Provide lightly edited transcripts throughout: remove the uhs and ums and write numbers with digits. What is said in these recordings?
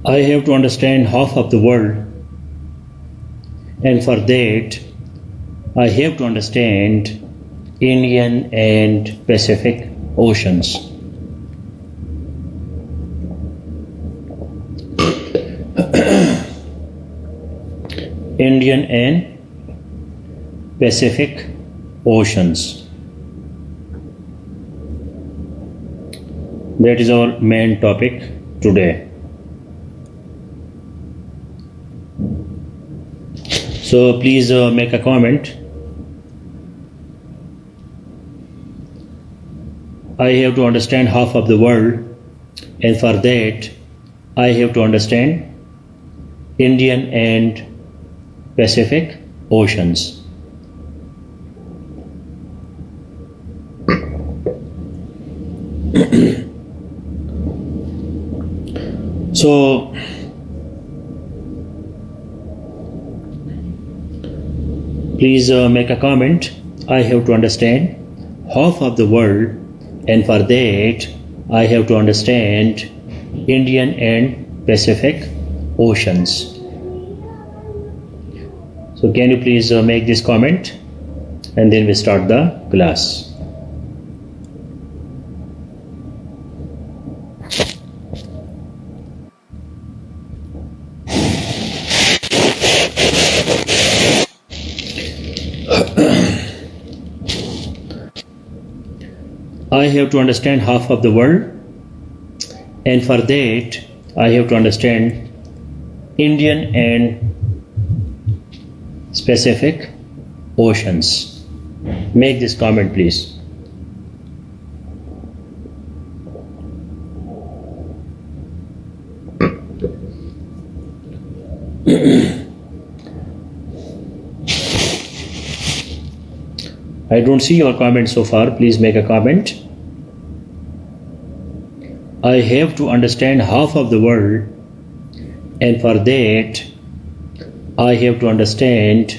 I have to understand half of the world, and for that I have to understand Indian and Pacific Oceans. Indian and Pacific Oceans. That is our main topic today. So please make a comment. I have to understand half of the world, and for that I have to understand Indian and Pacific Oceans. So please make a comment. I have to understand half of the world, and for that I have to understand Indian and Pacific Oceans. So can you please make this comment, and then we start the class. I have to understand half of the world, and for that I have to understand Indian and Pacific Oceans. Make this comment, please. I don't see your comment so far. Please make a comment. I have to understand half of the world, and for that I have to understand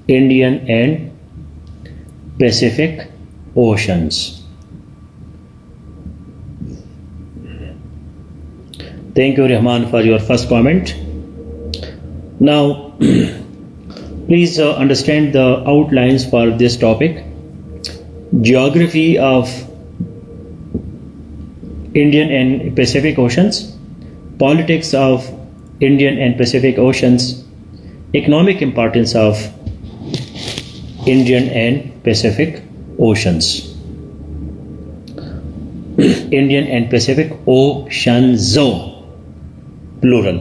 Indian and Pacific Oceans. Thank you, Rahman, for your first comment. Now, please understand the outlines for this topic. Geography of Indian and Pacific Oceans, politics of Indian and Pacific Oceans, economic importance of Indian and Pacific Oceans. Indian and Pacific Oceans, plural,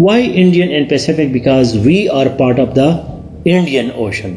Why Indian and Pacific? Because we are part of the Indian Ocean.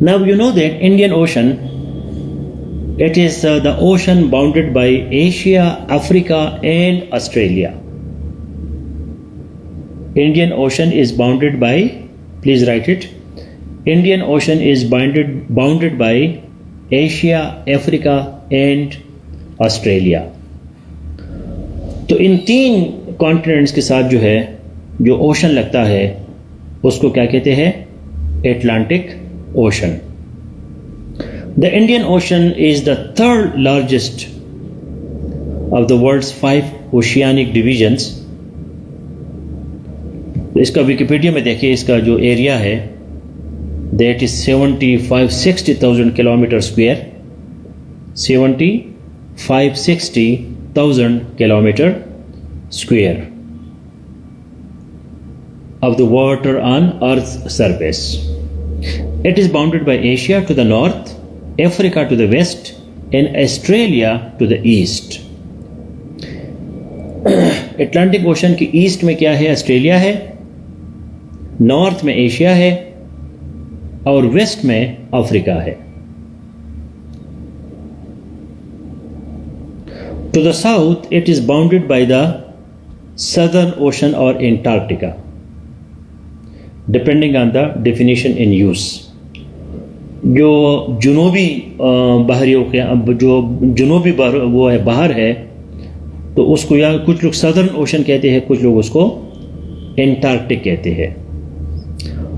Now you know that Indian Ocean, it is the ocean bounded by Asia, Africa and Australia. Indian Ocean is bounded by, please write it, Indian Ocean is bounded by Asia, Africa and Australia. تو ان تین continents کے ساتھ جو ہے جو ocean لگتا ہے اس کو کیا کہتے ہیں؟ Atlantic Ocean. The Indian Ocean is the third largest of the world's 5 oceanic divisions. اس کا ویکیپیڈیا میں دیکھیں، اس کا جو ایریا ہے that is 60,000 kilometre square. 60,000 kilometer square of the water on Earth's surface. It is bounded by Asia to the north, Africa to the west, and Australia to the east. Atlantic ocean کی asset میں کیا ہے؟ Australia ہے، north میں Asia ہے اور waste میں افریقہ ہے. To the south, it is bounded by the Southern Ocean or Antarctica, depending on the definition in use. جو جنوبی بحری جو جنوبی وہ ہے باہر ہے تو اس کو یا کچھ لوگ سدرن اوشن کہتے ہیں، کچھ لوگ اس کو انٹارکٹک کہتے ہیں.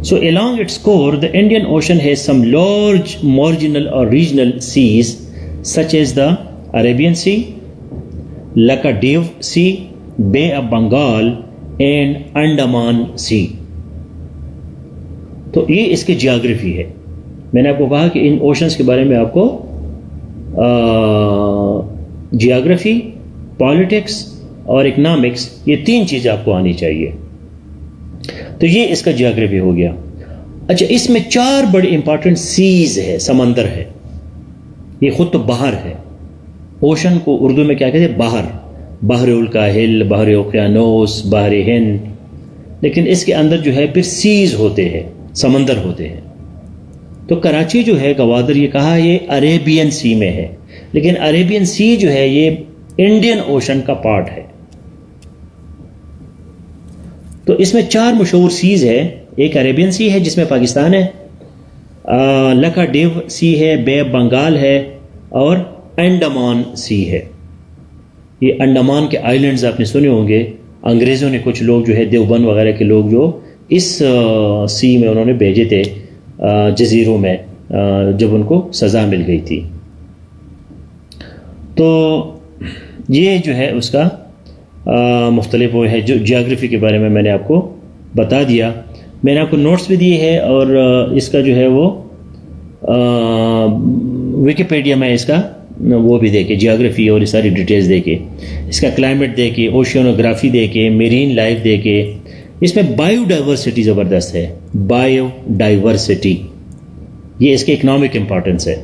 So along its core, the Indian Ocean has some large marginal or regional seas such as the Arabian Sea, Lakshadweep Sea, Bay of Bengal and Andaman Sea. تو یہ اس کی جیوگرافی ہے. میں نے آپ کو کہا کہ ان اوشنز کے بارے میں آپ کو جیوگرافی، پالیٹکس اور اکنامکس، یہ تین چیزیں آپ کو آنی چاہیے. تو یہ اس کا جیوگرافی ہو گیا. اچھا، اس میں 4 بڑے امپارٹنٹ سیز ہے، سمندر ہے. یہ خود تو باہر ہے. اوشن کو اردو میں کیا کہتے ہیں؟ باہر. بحر الکاہل، بحر اوقیانوس، بحر ہند. لیکن اس کے اندر جو ہے پھر سیز ہوتے ہیں، سمندر ہوتے ہیں. تو کراچی جو ہے گوادر، یہ کہا یہ عریبین سی میں ہے، لیکن عریبین سی جو ہے یہ انڈین اوشن کا پارٹ ہے. تو اس میں 4 مشہور سیز ہے. ایک عریبین سی ہے جس میں پاکستان ہے، لکشادویپ سی ہے، بے آف بنگال ہے اور انڈمان سی ہے. یہ انڈمان کے آئلینڈز آپ نے سنے ہوں گے. انگریزوں نے کچھ لوگ جو ہے دیوبند وغیرہ کے لوگ جو اس سی میں انہوں نے بھیجے تھے جزیروں میں جب ان کو سزا مل گئی تھی. تو یہ جو ہے اس کا مختلف وہ ہے جو جیوگرافی کے بارے میں نے آپ کو بتا دیا. میں نے آپ کو نوٹس بھی دیے ہیں اور اس کا جو ہے وہ ویکیپیڈیا میں اس کا وہ بھی دے کے جیوگرافی اور یہ ساری ڈیٹیلز دے کے، اس کا کلائمیٹ دے کے، اوشینوگرافی دے کے، میرین لائف دے کے. اس میں بایو ڈائیورسٹی زبردست ہے. بایو ڈائیورسٹی یہ اس کے اکنامک امپورٹنس ہے.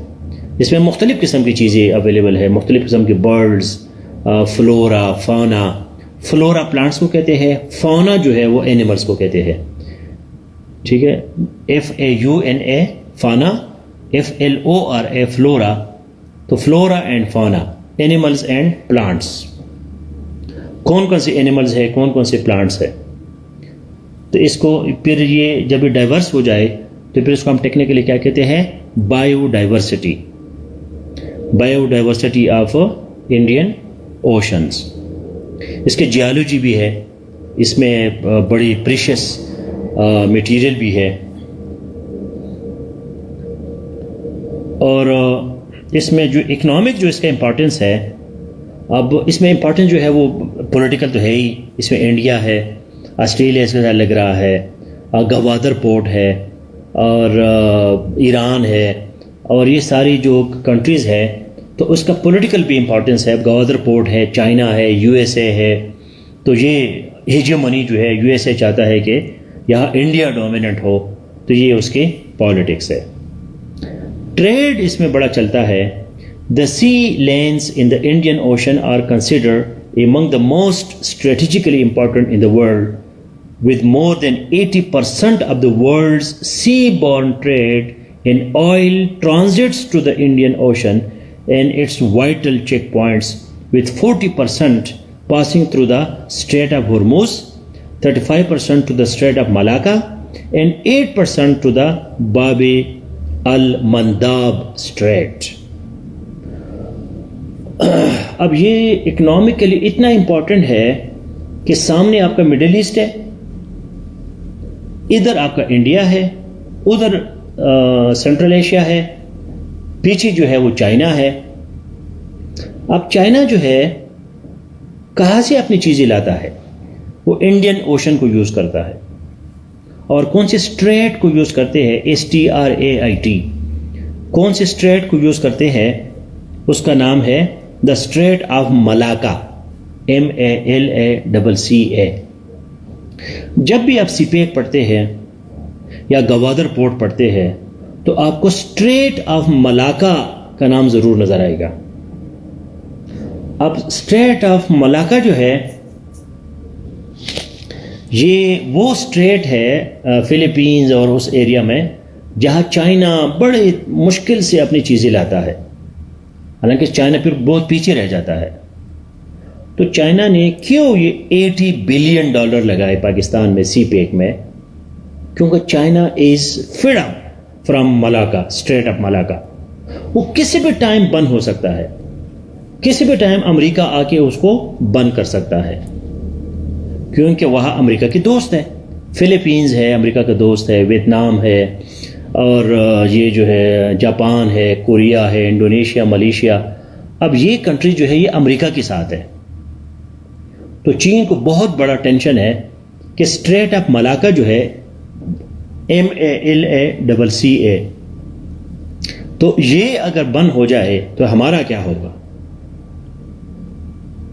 اس میں مختلف قسم کی چیزیں اویلیبل ہے، مختلف قسم کے birds, flora, fauna. Flora plants کو کہتے ہیں، فونا جو ہے وہ اینیملس کو کہتے ہیں. ٹھیک ہے، FAUNA فانا، FLORA فلورا. تو flora and fauna, animals and plants. کون کون سے اینیملز ہے، کون کون سے پلانٹس ہے. تو اس کو پھر یہ جب یہ ڈائیورس ہو جائے تو پھر اس کو ہم ٹیکنیکلی کیا کہتے ہیں؟ Biodiversity. Biodiversity of Indian oceans. اس کے جیالوجی بھی ہے، اس میں بڑی پریشیس میٹیریل بھی ہے. اور اس میں جو اکنامک جو اس کا امپورٹنس ہے، اب اس میں امپورٹنس جو ہے وہ پولیٹیکل تو ہے ہی. اس میں انڈیا ہے، آسٹریلیا اس کے ساتھ لگ رہا ہے، گوادر پورٹ ہے اور ایران ہے اور یہ ساری جو کنٹریز ہے تو اس کا پولیٹیکل بھی امپورٹنس ہے. گوادر پورٹ ہے، چائنا ہے، USA ہے. تو یہ ہیجمنی جو ہے USA چاہتا ہے کہ یہاں انڈیا ڈومیننٹ ہو، تو یہ اس کی پالیٹکس ہے. ٹریڈ اس میں بڑا چلتا ہے. The sea lanes in the Indian Ocean are considered among the most strategically important in the world, with more than 80% of the world's seaborne trade in oil transits to the Indian Ocean and its vital checkpoints, with 40% passing through the Strait of Hormuz, 35% to the Strait of Malacca, and 8% to the Bab al-Mandab Strait. اب یہ economically اتنا important ہے کہ سامنے آپ کا middle asset ہے، ادھر آپ کا انڈیا ہے، ادھر سینٹرل ایشیا ہے، پیچھے جو ہے وہ چائنا ہے. اب چائنا جو ہے کہاں سے اپنی چیزیں لاتا ہے؟ وہ انڈین اوشن کو یوز کرتا ہے. اور کون سے اسٹریٹ کو یوز کرتے ہیں؟ STRAIT. کون سے اسٹریٹ کو یوز کرتے ہیں؟ اس کا نام ہے دا اسٹریٹ آف ملاکا، MALACCA. جب بھی آپ سیپیک پڑھتے ہیں یا گوادر پورٹ پڑھتے ہیں تو آپ کو اسٹریٹ آف ملاکا کا نام ضرور نظر آئے گا. اب اسٹریٹ آف ملاکا جو ہے یہ وہ اسٹریٹ ہے فلپینز اور اس ایریا میں جہاں چائنا بڑے مشکل سے اپنی چیزیں لاتا ہے، حالانکہ چائنا پھر بہت پیچھے رہ جاتا ہے. تو چائنا نے کیوں یہ $80 بلین لگائے پاکستان میں سی پیک میں؟ کیونکہ China is fed up from Malacca, strait of Malacca. وہ کسی بھی ٹائم بند ہو سکتا ہے، کسی بھی ٹائم امریکہ آ کے اس کو بند کر سکتا ہے، کیونکہ وہاں امریکہ کی دوست ہے. فلپینز ہے امریکہ کا دوست ہے، ویتنام ہے، اور یہ جو ہے جاپان ہے، کوریا ہے، انڈونیشیا، ملیشیا. اب یہ کنٹری جو ہے یہ امریکہ کے ساتھ ہے. تو چین کو بہت بڑا ٹینشن ہے کہ اسٹریٹ آف ملاکا جو ہے MALACCA، تو یہ اگر بند ہو جائے تو ہمارا کیا ہوگا؟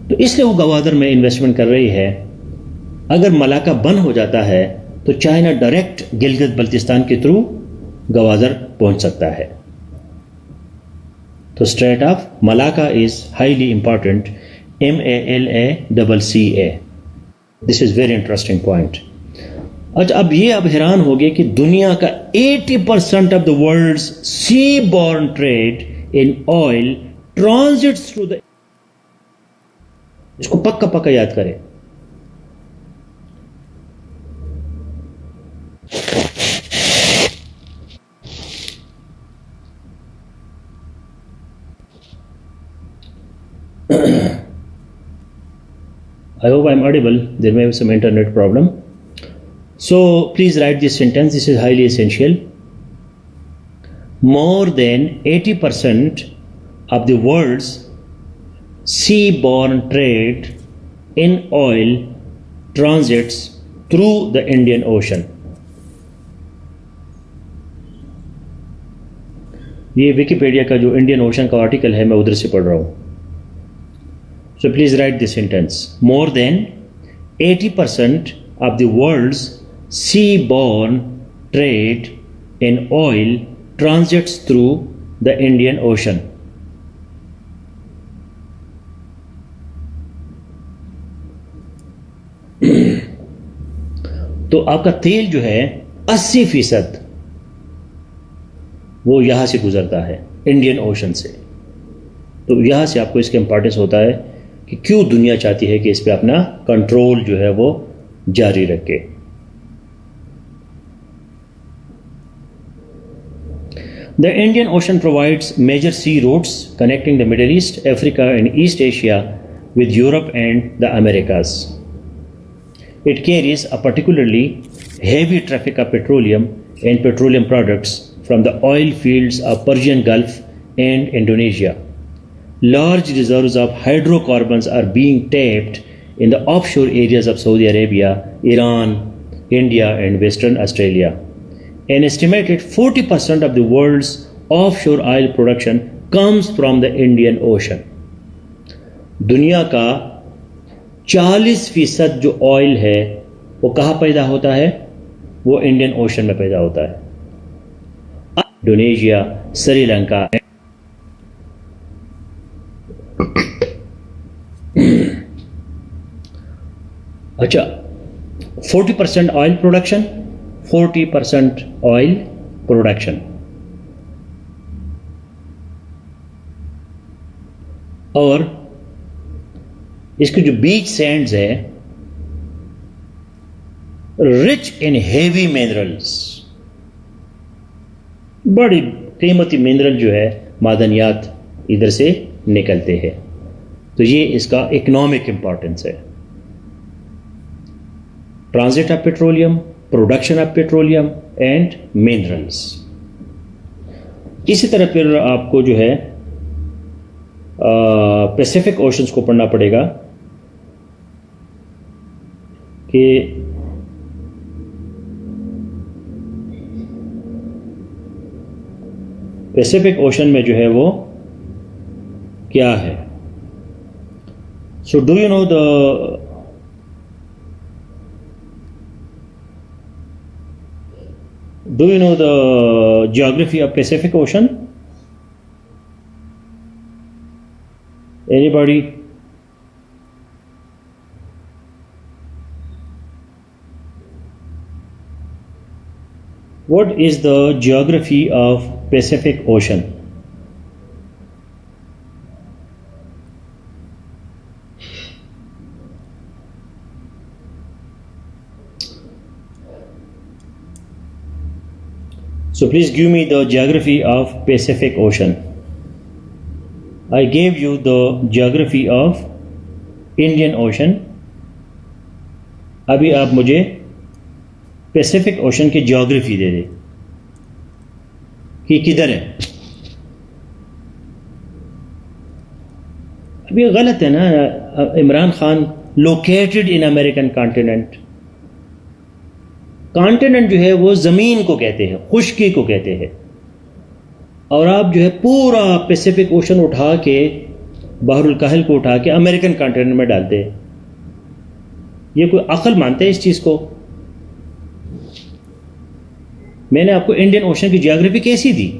تو اس لیے وہ گوادر میں انویسٹمنٹ کر رہی ہے. اگر ملاکا بند ہو جاتا ہے تو چائنا ڈائریکٹ گلگت بلتستان کے تھرو گوادر پہنچ سکتا ہے. تو strait of Malacca is highly important, MALACCA. This is very interesting point. اچھا اب یہ حیران ہو گئے کہ دنیا کا 80% of the world seaborne trade in oil transits through the, اس کو پکا پکا یاد کرے. I hope I'm audible. There may be some internet problem. So please write this sentence. This is highly essential. More than 80% of the world's seaborne trade in oil transits through the Indian Ocean. یہ Wikipedia کا جو Indian ocean کا article ہے میں ادھر سے پڑھ رہا ہوں. So please write this sentence. More than 80% of the world's seaborne trade in oil transits through the Indian Ocean. تو آپ کا تیل جو ہے 80% وہ یہاں سے گزرتا ہے انڈین اوشن سے. تو یہاں سے آپ کو اس کا امپورٹنس ہوتا ہے کہ کیوں دنیا چاہتی ہے کہ اس پہ اپنا کنٹرول جو ہے وہ جاری رکھے. The Indian Ocean provides major sea routes connecting the Middle East, Africa and East Asia with Europe and the Americas. It carries a particularly heavy traffic of petroleum and petroleum products from the oil fields of Persian Gulf and Indonesia. Large reserves of hydrocarbons are being tapped in the offshore areas of Saudi Arabia, Iran, India and Western Australia. An estimated 40% of the world's offshore oil production comes from the Indian Ocean. دنیا کا 40% جو oil ہے وہ کہاں پیدا ہوتا ہے؟ وہ انڈین اوشن میں پیدا ہوتا ہے. انڈونیشیا، سری لنکا. اچھا 40% آئل پروڈکشن، 40% آئل پروڈکشن. اور اس کے جو بیچ سینڈز ہے رچ ان ہیوی منرلس، بڑی قیمتی منرل جو ہے معدنیات ادھر سے نکلتے ہیں. تو یہ اس کا اکنامک امپورٹنس ہے. Transit of petroleum, production of petroleum and minerals. اسی طرح پھر آپ کو جو ہے پیسیفک اوشنز کو پڑھنا پڑے گا کہ پیسیفک اوشن میں جو ہے وہ کیا ہے. So do you know the geography of Pacific Ocean? Anybody? What is the geography of Pacific Ocean? So please give me the geography of Pacific Ocean. I gave you the geography of Indian Ocean. ابھی آپ مجھے Pacific ocean کی geography دے دیں کہ کدھر ہے. ابھی غلط ہے نا. Imran Khan located in American continent. Continent جو ہے وہ زمین کو کہتے ہیں، خشکی کو کہتے ہیں، اور آپ جو ہے پورا پیسیفک اوشن اٹھا کے بحر الکاہل کو اٹھا کے امریکن کانٹیننٹ میں ڈالتے ہیں. یہ کوئی عقل مانتے ہیں اس چیز کو؟ میں نے آپ کو انڈین اوشن کی جیوگرافی کیسی دی؟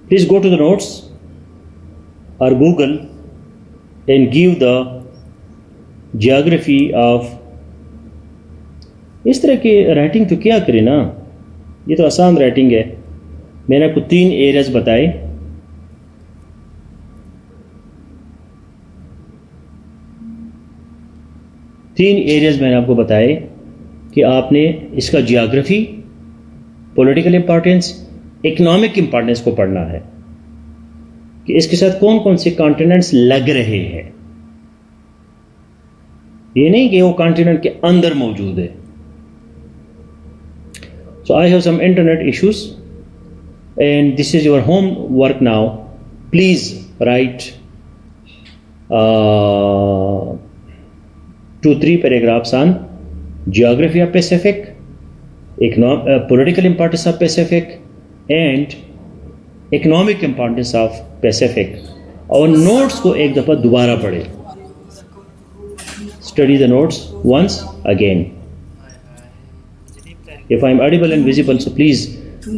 Please go to the notes or Google and give the geography of. اس طرح کی رائٹنگ تو کیا کرے نا، یہ تو آسان رائٹنگ ہے. میں نے آپ کو 3 ایریاز بتائے. میں نے آپ کو بتائے کہ آپ نے اس کا geography, political importance, economic importance کو پڑھنا ہے کہ اس کے ساتھ کون کون سے کانٹیننٹس لگ رہے ہیں. یہ نہیں کہ وہ کانٹیننٹ کے اندر موجود ہے. So I have some internet issues and this is your homework now. Please write 2-3 paragraphs on geography of Pacific, political importance of Pacific and economic importance of Pacific. اور نوٹس کو ایک دفعہ دوبارہ پڑھیں. Study the notes once again. If I am audible and visible, so please,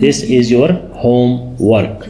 this is your homework.